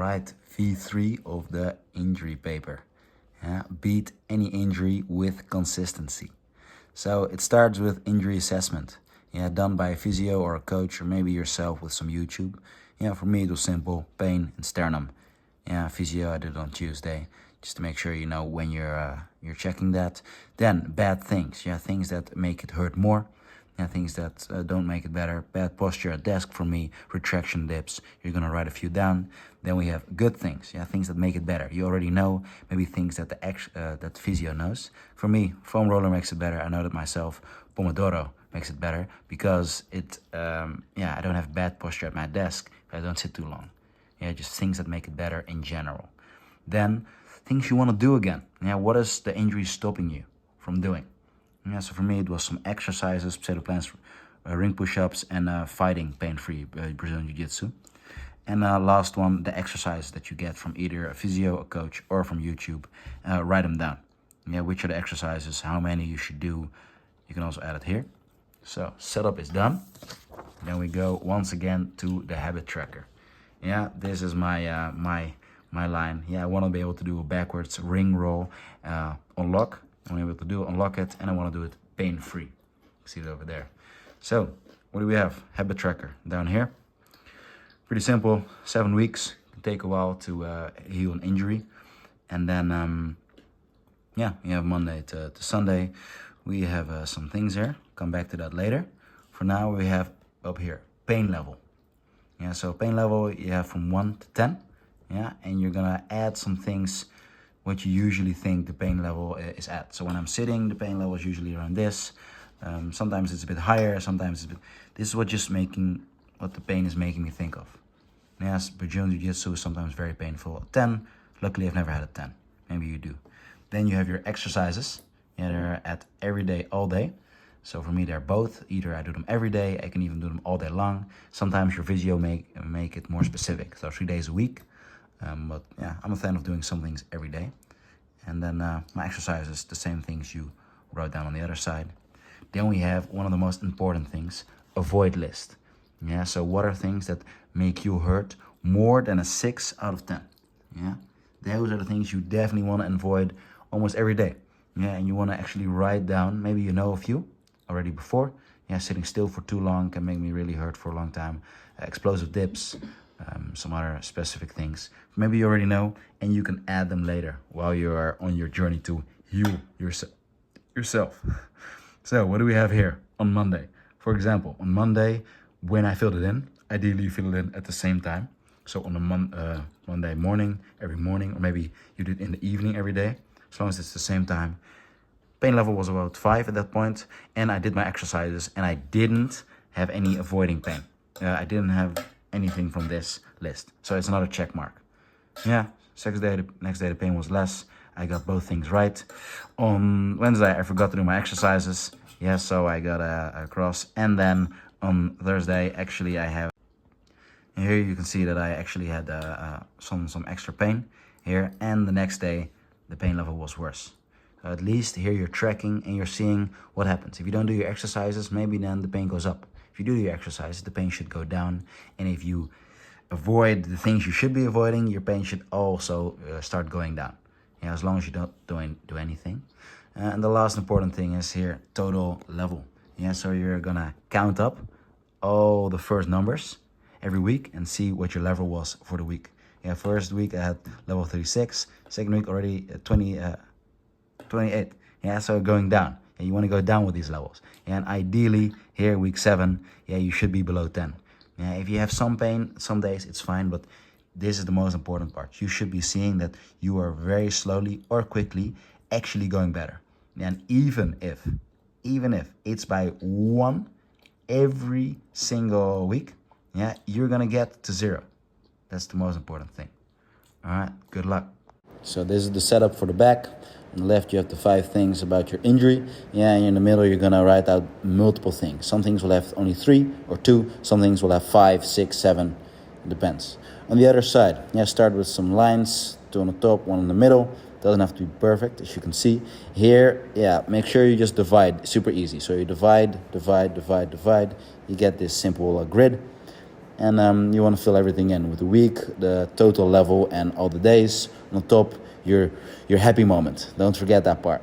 write V3 of the injury paper. Yeah? Beat any injury with consistency. So it starts with injury assessment. Yeah, done by a physio or a coach, or maybe yourself with some YouTube. Yeah, for me it was simple: pain and sternum. Yeah, physio I did it on Tuesday, just to make sure you know when you're checking that. Then bad things. Yeah, things that make it hurt more. Yeah, things that don't make it better. Bad posture at desk for me, retraction dips. You're gonna write a few down. Then we have good things. Yeah, things that make it better. You already know, maybe things that that physio knows. For me, foam roller makes it better. I know that myself. Pomodoro makes it better because I don't have bad posture at my desk. I don't sit too long. Yeah, just things that make it better in general. Then things you want to do again. Yeah, what is the injury stopping you from doing? Yeah, so for me it was some exercises, pseudo plans, ring push-ups, and fighting pain-free Brazilian Jiu-Jitsu. And last one, the exercises that you get from either a physio, a coach, or from YouTube. Write them down. Yeah, which are the exercises, how many you should do. You can also add it here. So setup is done. Then we go once again to the habit tracker. Yeah, this is my my line. Yeah, I want to be able to do a backwards ring roll on lock. I want to be able to do it, unlock it, and I want to do it pain-free. See it over there. So what do we have? Habit tracker down here. Pretty simple. 7 weeks. Can take a while to heal an injury, and then you have Monday to Sunday. We have some things here. Come back to that later. For now, we have up here pain level. Yeah, so pain level you have from 1 to 10. Yeah, and you're gonna add some things what you usually think the pain level is at. So when I'm sitting, the pain level is usually around this. Sometimes it's a bit higher. Sometimes it's a bit. This is what the pain is making me think of. Yes, Brazilian Jiu-Jitsu is sometimes very painful. 10. Luckily, I've never had a 10. Maybe you do. Then you have your exercises. Yeah, they're at every day, all day. So for me, they're both. Either I do them every day, I can even do them all day long. Sometimes your physio make it more specific. So 3 days a week. But yeah, I'm a fan of doing some things every day. And then my exercises, the same things you wrote down on the other side. Then we have one of the most important things, avoid list. Yeah, so what are things that make you hurt more than a 6 out of 10? Yeah, those are the things you definitely want to avoid almost every day. Yeah, and you want to actually write down, maybe you know a few already before. Yeah, sitting still for too long can make me really hurt for a long time. Explosive dips, some other specific things. Maybe you already know, and you can add them later while you are on your journey to heal yourself. So what do we have here on Monday? For example, on Monday, when I filled it in, ideally you fill it in at the same time. So on a Monday morning, every morning, or maybe you do it in the evening every day, as long as it's the same time. Pain level was about 5 at that point, and I did my exercises, and I didn't have any avoiding pain. I didn't have anything from this list, so it's another check mark. Yeah, next day the pain was less. I got both things right. On Wednesday, I forgot to do my exercises. Yeah, so I got a cross, and then on Thursday, actually I have. And here you can see that I actually had some extra pain here, and the next day the pain level was worse. So at least here you're tracking and you're seeing what happens. If you don't do your exercises, maybe then the pain goes up. If you do your exercises, the pain should go down. And if you avoid the things you should be avoiding, your pain should also start going down. Yeah, as long as you don't do anything. And the last important thing is here, total level. Yeah, so you're gonna count up all the first numbers every week and see what your level was for the week. Yeah, first week I had level 36. Second week already 28. Yeah, so going down. Yeah, you want to go down with these levels. Yeah, and ideally here week 7, yeah, you should be below 10. Yeah, if you have some pain, some days it's fine, but this is the most important part. You should be seeing that you are very slowly or quickly actually going better. And even if it's by 1 every single week, yeah, you're gonna get to 0. That's the most important thing. All right, good luck. So this is the setup for the back. On the left, you have the 5 things about your injury. Yeah, and in the middle, you're gonna write out multiple things. Some things will have only 3 or 2. Some things will have 5, 6, 7. It depends. On the other side, yeah, start with some lines. 2 on the top, 1 in the middle. Doesn't have to be perfect, as you can see. Here, yeah, make sure you just divide. Super easy. So you divide. You get this simple grid. and you want to fill everything in with the week, the total level, and all the days. On top, your happy moment. Don't forget that part.